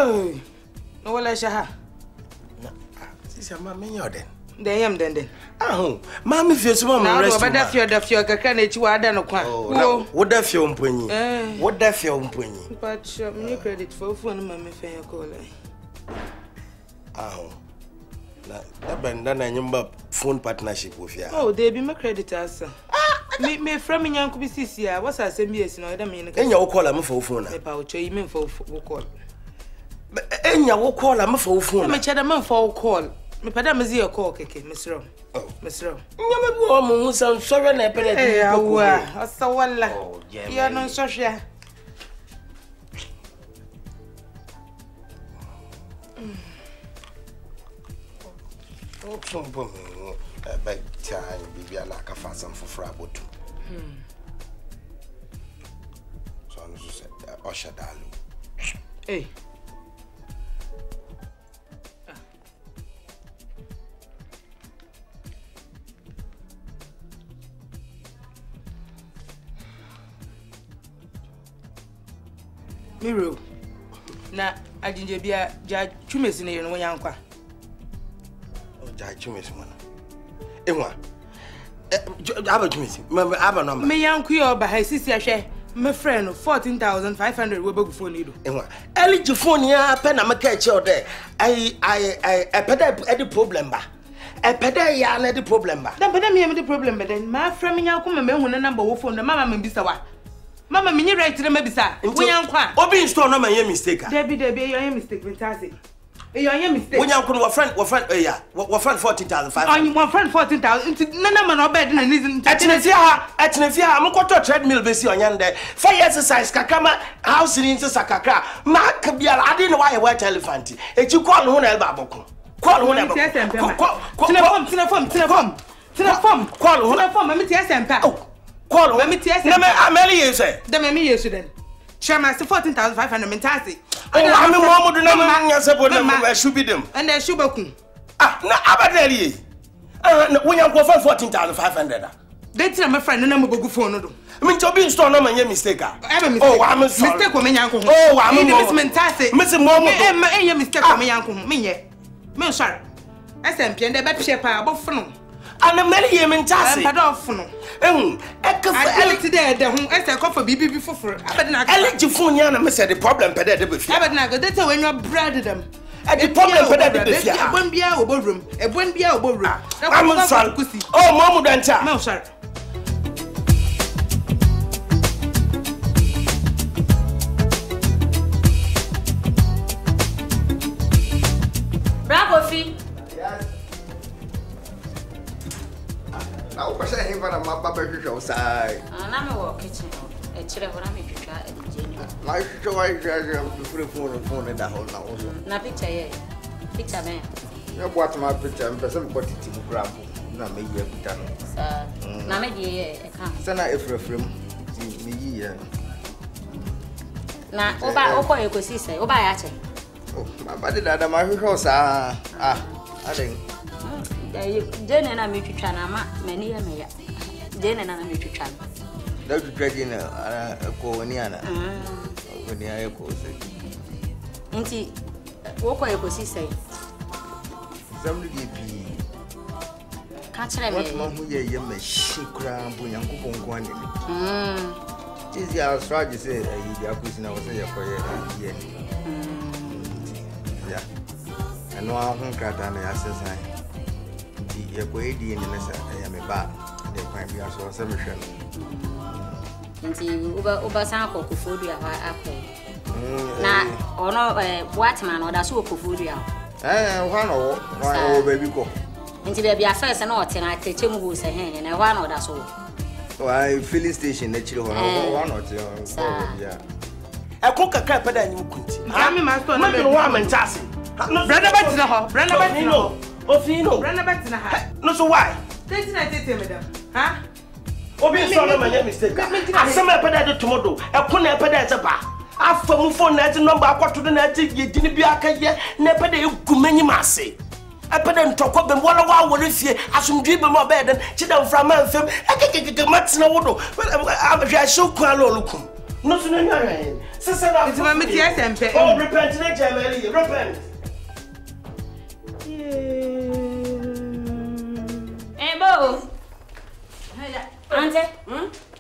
Oh, no, well, I shall have. This is my main order. They am then. Oh, Mammy feels one rest. But that's your can it you are done. Oh, what that film penny? What that film penny? But you credit for phone, Mammy Fair call. Oh, that bandana number phone partnership with you. Oh, they be my creditors. Me from me uncle Cecilia, what's I say, yes, no, I don't mean. And you call him for phone. A pouch, you mean for call. And you call him for phone. I'm a chadaman for call. Me pada mezi your call keke, Miss Rom. Oh, Miss Rom. Nyame bo mo so sorry na pele. Eh, awa, asa wala. Ya no social. Oh, pom big time bibia na ka fa some for abotu. So I just said Oshadalu. Eh. Miro na ajinje bia ja twumesi ne no yankwa o ja twumesi mo enwa aba twumesi aba no me yanku yo ba ha sisi ahwe me friend 14,500 we begu phone ido enwa eligi phone ya pe na meka eche ode I peda e problem ba e peda ya na the problem ba dan peda me the problem ba then my friend me yanku me hu na number wo phone na mama me bisa wa Mama, me right to the mebisa. We yankwa. Obi install no my mistake. Debbie, your mistake, Vintasi. Your mistake. We yankwa wa friend, yeah. Wa friend 14,500. On one friend 14,000. Nana man obed na reason. Atinefia, I'm going to treadmill besi on yande. For exercise kakama house in sakakra. Mark biala, I didn't know why I white elephant. E you call one elba boko. Call one elba. Telephone. Call one. I'm TSM. Call me TSM. I'm Ellie say. The me you shouldn't. Chairman 14,500 mentasi. I'm a mom do not man should be them. And then Shubaku. Ah, na abadeli. When you go for 14,500. They tell my friend no go phone no. I mean to be install no man mistake. Oh, I'm sorry. Mistake me yanko. Oh, I'm mentasi. Miss Mom eh mistake me yanko. Me ye. Me sorry. SMP and the bet shape about phone. And the many yemen tassy. But off no. I today the home as I call for BB before. I let you phone yana miss the problem peded with you. That's when you bread them. At the problem peded with you. I won't be our room. It won't be our room. I'm sorry. Oh, Mom don't tell. No, sir. Bravo, Fee. Now, what's that? I'm my baby show side. I'm a walk kitchen. A children, I'm a picture. My show, I free phone in the whole now. Na picture, picture man. You bought my picture and person put it in grab. Na me ye picture. Na me ye account. Sana if from me ye. Na oba oko e ko si say oba ya che. Oh, my body that my house I think. Jane na me twitwa na ma mani ya me ya. Jane na me twitwa. Da twitwa jine ko ni ana. Ko ni aye ko se. Nti wo ko e ko si say. Zamli bi. Ka kire me. What man hu ye me shikra bu Nyankopon ko ane. This ya strategy say you dey akusi na wo say ye ko ye. Yeah. And no ahun krata na ya sesan. Ye ko edi ni na sa ya me ba. De kwan bi aso se me hwe no. Nti oba san ko kofodu ya akọ. Na ono Watman no da so kofodu ya. Hwa no wo baby ko. Nti baby afese na ote na teche mu go se he na hwa no da so. Why filling station na chiri hwa no te ya. Eko kakra peda nyi kunti. Ami master na me wa mentase. Brother bet na ho. Brother bet na ho. Ofino. Brother bet na ha. No so why? Tete na tete madam. Ha? Obi so no my mistake. Asem e peda de tomodo. Eko na e peda e ba. Afa mu phone na ti number akwato de na ti ye dini bi akaye na e peda e gumanyi mase. E peda ntokwa bem wala wa wore fie asumdwi bem obeden chida mframa mfem ekekeke matina wodo. Abhwa show kwa lo lukum. No so no rain. Sister na. It's my meeting SMP. Oh, repent na Jamali. Repent. Bo. Ante.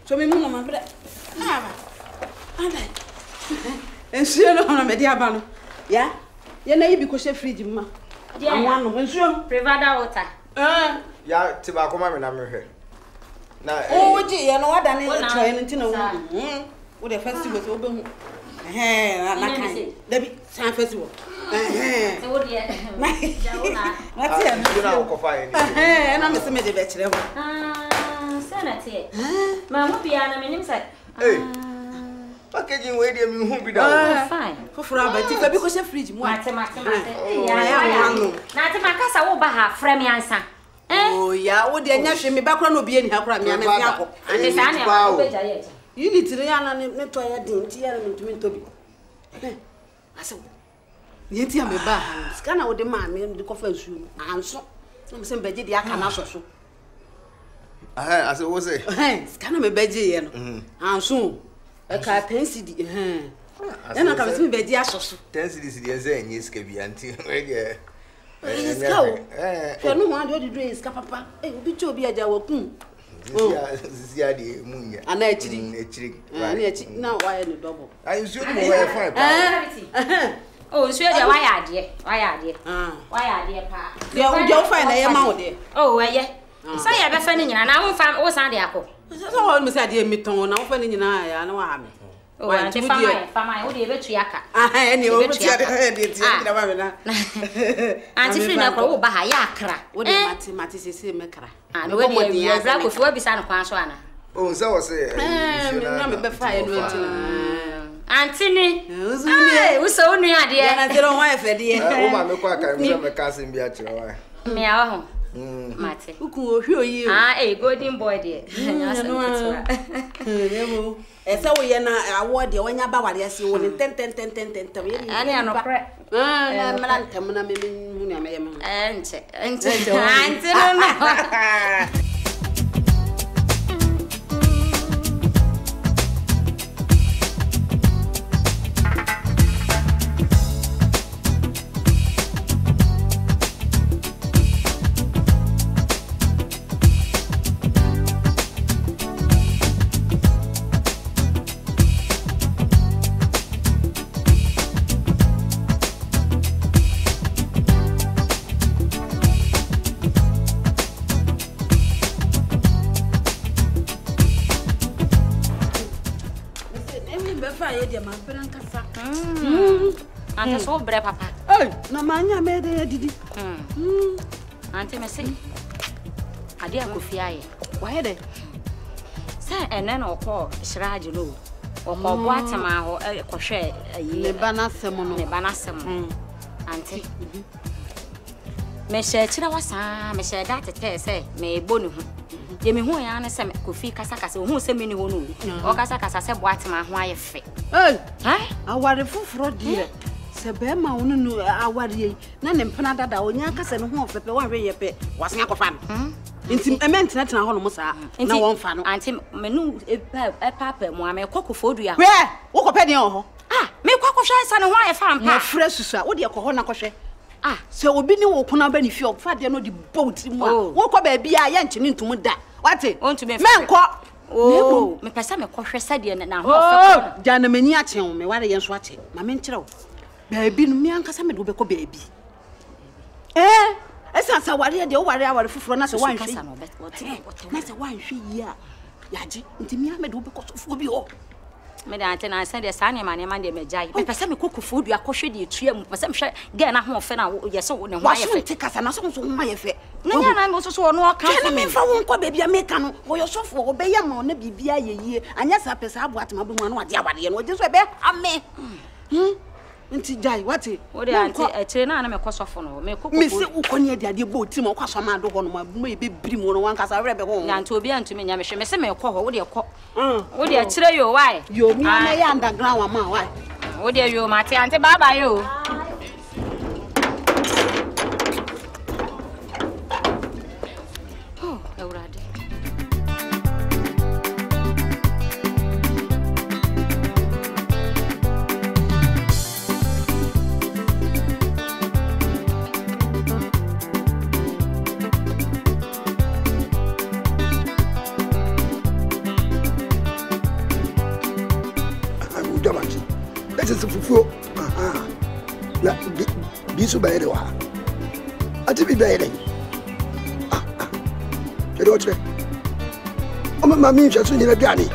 So me mu ma bra. Ante. Ensuo no na me di aba no. Ya. Ye na yibi ko she fridge ma. Anwa no ensuo. Privada water. Ya ti ba ko ma me na me hwe. Na Oji ye no wada ne try ne ntina wo. Wo the festival so be hu. Na kan. Dabi san festival. Se wo die. Jauna. Na ti am. na ko fa ni. Na me se me de be kire ho. Sanate. Ma mo bia na menim sai. Packaging we dey me hu bi da. Fine. Foforo abati fa bi ko she fridge mu. Mate. Ya. Na te makasa wo ba ha frame ansa. Oh ya, wo de nya hwe me ba kra no bi ani ha kra me ana fi akọ. Ante sa na ma be jaye. Unit re ana ne to ya din ti ya me ntumi ntobi. Ase. Ye ti am ba ha. Ska na wo de ma me de ko fa nsu no. Anso. Na se mbeje de aka na soso. Ase wo say. Ska na me beje ye no. Anso. E ka pensidi. Ya na ka me beje asoso. Pensidi di eze enye ska bi anti. Wege. Iska o. Fe no ho ade do iska papa. Obi che obi aja wakun. Zia di munya. Ana echiri. Echiri. Ana echiri na wa ye no double. Ayi nsu mo wa fine. Oh, nsu ya wa ya ade. Wa ya ade pa. Ye o je o fine na ye ma wo de. Oh, ye. Sa ya be fa ni nyina na wo fa wo san de akọ. So wo me say ade mi ton na wo fa ni nyina ya na wa ha me. Oh, ante fama wo de be tuaka. Eni o be tuaka de ti na ba me na. Ante free na ko wo ba ha ya akra. Wo de mate sese me kra. No we de ya bra ko fi wa bisa no kwan so ana. Oh, nsa wo say. Na me be fa ye no enti na. Antini. Wo so onu ade. Na zero ho efe de. Wo ma me kwa kan so me ka sim bi a kire wa. Me a ho. Mate. Uku ohwe oyi. Golden boy de. Anya so kitwa. Yemo. Ese wo ye na award de wonya ba ware ase wo ne ten. Ani anokre. Na mala ntem na me hu na me yem. Ente no. Ante so bre papa. Na manya me de didi. Ante me say. Ade akofi aye. Wa he de. Say ene na okọ shiraje no. Okọ bo atema ho ekohwe ayi. Ne bana sem no. Ne bana sem. Ante. Me she kira wasa, me she da tete say me bonu ho. Ye me hu ya na say kofi kasa hu say me ni ho no. O kasa say bo atema ho aye fe. Aware fufuro de. Se be ma wonu no aware yi na ne mpena dada onya kasa ne ho ofepe wan hwe ye pe wasen akofa no nti ement na tena ho no mo sa na won fa no anti menu papa mo ame kokofo du ya hwe wo kope de ho me kokohwe sa ne ho aye fa mpa na frɛ susu wo de ko ho na kohwe se obi ni wo kuna ba ni fi fa de no di boat mu a wo ko ba bia ye nche ni ntum da wate menko me pesa me kohwe sa de na ho ofepe jana mani a chen me ware ye nso ache ma me nkyerɛ wo baby no me ankasa me do be ko baby esa sa ware de wo ware fufuro na se wan hwe na se wan hwe yi a yaji nti me me do be ko sofo bi ho me da ante na send sa ne ma de me jai me pesa me kokofo du akohwe de etua mu pesa me hwe ge na ho fe na ye se wo ne ho aye fe ti kasa na so ho aye fe na nya na mo so no o kan me fa won ko baby ameka no wo yo sofo wo be ya ma na bibia ye yie anya sa pesa abo atema be mu na wade awade ye no je so be ame nti jai wate wo de ante etire na me kosofo no me kokofo me se ukoni ade ade bo ti ma kwaso ma do ho no ma be biri mu no wan kasa were be ho ya ante obi antu me nya me hwe me se me kɔ hɔ wo de kɔ wo de etire yo why yo mi na ya underground wa ma why wo de yo mate ante baba yo eurade sisi fufuo na bi so bayere wa ati bi bayere kede o chere o ma mi nche so nyina duane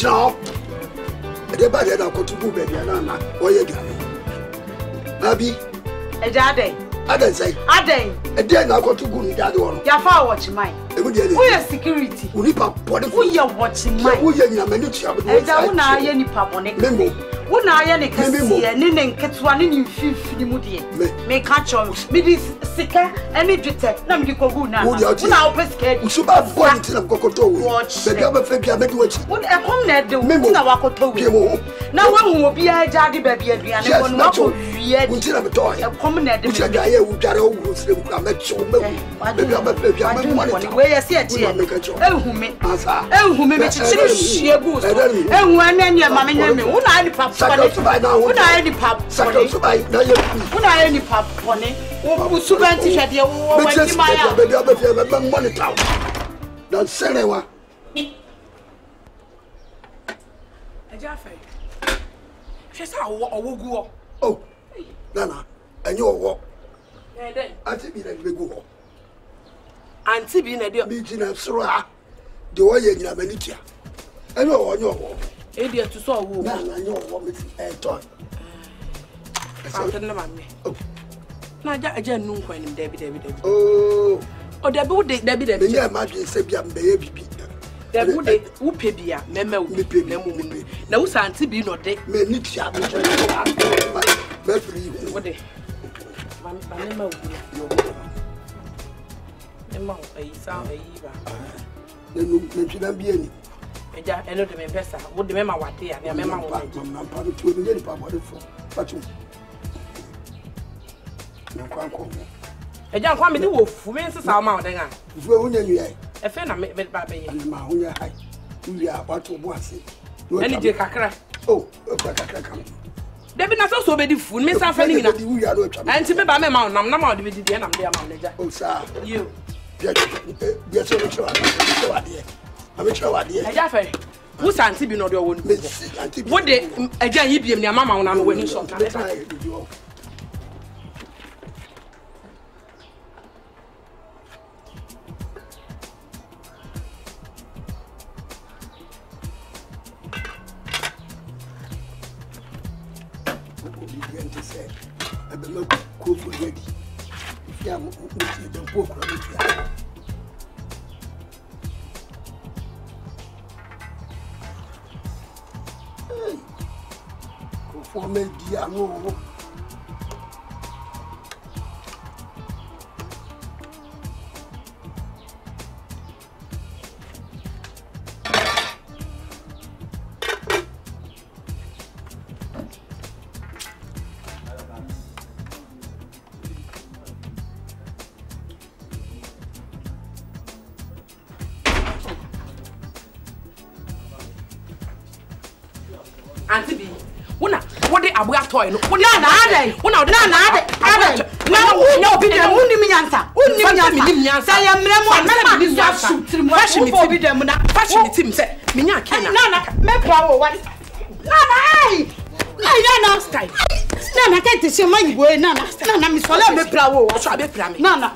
Now, everybody that got to go baby and or you Abi, a daddy. I don't say, A day. A day I got to go in that one. You're far watching mine. We are security. We need a body. We are watching mine. We are a minute. I don't know any pap on it. When I any see and then get one in 50 moody. May catch on me this sicker and it detect. Nam you go now. Now, pescate. So bad boy until I'm Cocoto. Watch the government think I made what when I come there, the women are Wakoto. Now one will be a daddy baby and one not yet until I'm a toy. A common at the guy who got I met you. Where I see it here. Oh, who made she a goose. And one and your mammy, when I pop. When I any pop, when I any pop, honey, who super t-shirt, you went my money town. Don't sell anyone. A Jaffe. She's how I will go. Oh, Nana, and your walk. I think you let me go. Auntie being a dear meeting of Sura, the way you have any tear. I know on your walk. Idiot to saw who I know what it's a toy. I don't know me. Now, I just knew when Debbie. Oh, Debbie, Debbie, yeah, Maggie said, baby. Debbie, who pay be a member will be paid. No, Santi be not dead. May need to have what day? My member will be your member. A sound a year. Then you shouldn't be any. I know the member. Would the member what day? I remember I'm part of 2 million for but you. I don't want me to wolf for me, some out there. If we're only a friend I met Baby and my own high. We are about to watch it. Any day, Kakra. Oh, come. Debbie not so many food, Miss Affelina. We are not. And to me by my mount, I'm not with the end of their manager. Oh, sir. You. Yes, I'm a show idea. Jaffe, who's Auntie be not your own? What day again you be near Mamma when I'm winning sometimes. For me, dear, no. Auntie B, what the abuya toy? No, Now, be the only me answer. Only me answer. I am Remo. Fashion me them. Fashion team say, Minya Kena. Nana, me power what? Nana, Nana, style. Nana, can't see my boy. Nana, Miss Walla, me power. What's a bit Nana, Nana,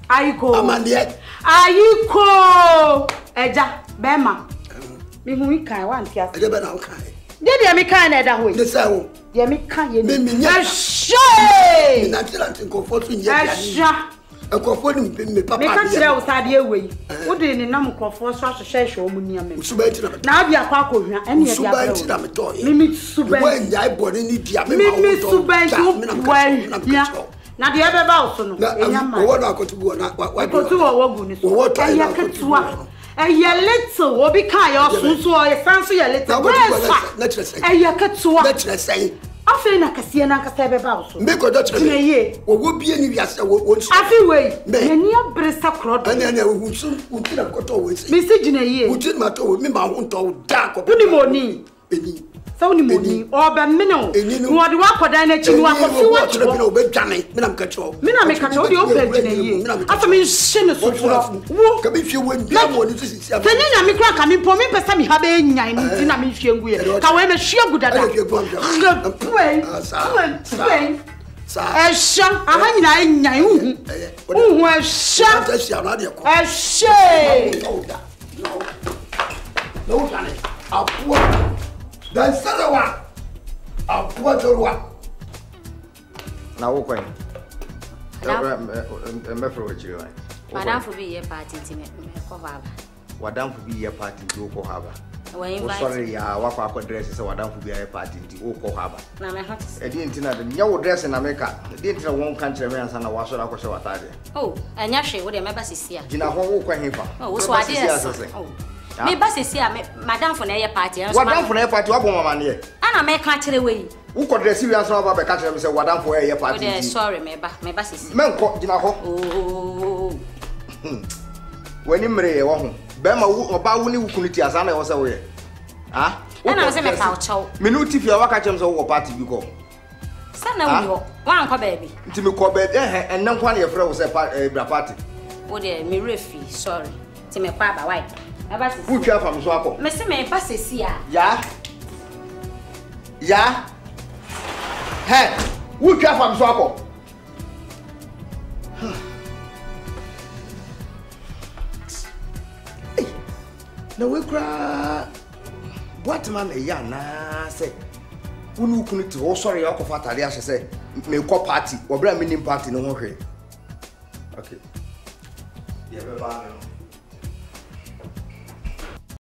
Aiko. Eja, Bema. Me who can want here. I never know. Did you kind of that way? The sound. You make kind of me. Shay! Not go for Asha. Ekofo ni me papa. Me ka kire wo sade ewe. Wo de ni nam krofo so ahwehwe omu ni amem. Subanti na me. Na abi akwa akohwa ene ye dia. Subanti na me to ye. Mimi subanti. Wo nya ibone ni dia me ma wo. Mimi subanti wo ya. Na de ebe ba wo so no. Enyama. Wo na akotubu na wa. Akotu wo gu ni so. Wo to ya ketua. Eye little obi kan ya sunso o ye sanso ye little. Na tire sei. Eye ketua. Na tire sei. Afi na kase na kase ebe ba wo so. Me ko do tire. Wo bie ni wiase wo nsu. Afi we. Me ni abresa krodo. Ana wo nsu untina ko to we si. Me si gina ye. Untina ma to me ma ho to da ko. Uni moni. Eni. So ni moni oba me no. No de wa kodan na chi no akofi wa chi no be dwane me na me ka cho. Me na me ka cho de o pe gina ye. Afa me hye ne so furo. Wo ka be fie wo ndia mo ni sisi sia. Kanya nya me kra ka me po me pesa me ha be nyan ni ti na me hye ngu ye. Ka we me hye gudada. Puwe. Sa. Esha aha nyina nyan hu. Hu esha. Ta sia na de ko. Eshe. No dwane. Apo. Dan sarawa. Apo jorwa. Na wo kwan. Me fro chiri wan. Madam for be ye party me ko baba. Wadam for be ye party do ko haba. We invite. Sorry ya wakwa ko dress say wadam for be ye party do ko haba. Na me hot. E di ntina de nya wo dress na meka. Di ntina won kan kire me ansa na wa so na ko she watade. Oh, anya hwe wo de me ba sisia. Gina ho wo kwan hefa. Oh, wo so ade yes. Oh. Me ba sisia me madam for na ye party. Wadam for na ye party wa bo mama ne ye. Ana me ka kire we. Wo ko dress wi ansa ba be ka kire me say wadam for ye party. Oh, sorry me ba sisia. Men ko gina ho. Oh. Wani mre ye wo ho. Be ma wo oba wo ni wukuniti asa na wo se wo ye. Ah? Ana se me ka ocho. Me no tifia wa ka kire me say wo party bi ko. Sana wo yo. Wan ko baby. Nti me ko baby ennan kwa na ye frɛ wo say bra party. Wo de me refi, sorry. Ti me kwa ba why? Aba sisi. Fu twa fam so akọ. Me se me ba sisi a. Ya. Ya. He, fu twa fam so akọ. Na we kra what man e ya na say unu kunu ti wo sorry akọ fatale ahye say me kọ party, wo bra me nim party no ho hwe. Okay. Yeah, bye bye.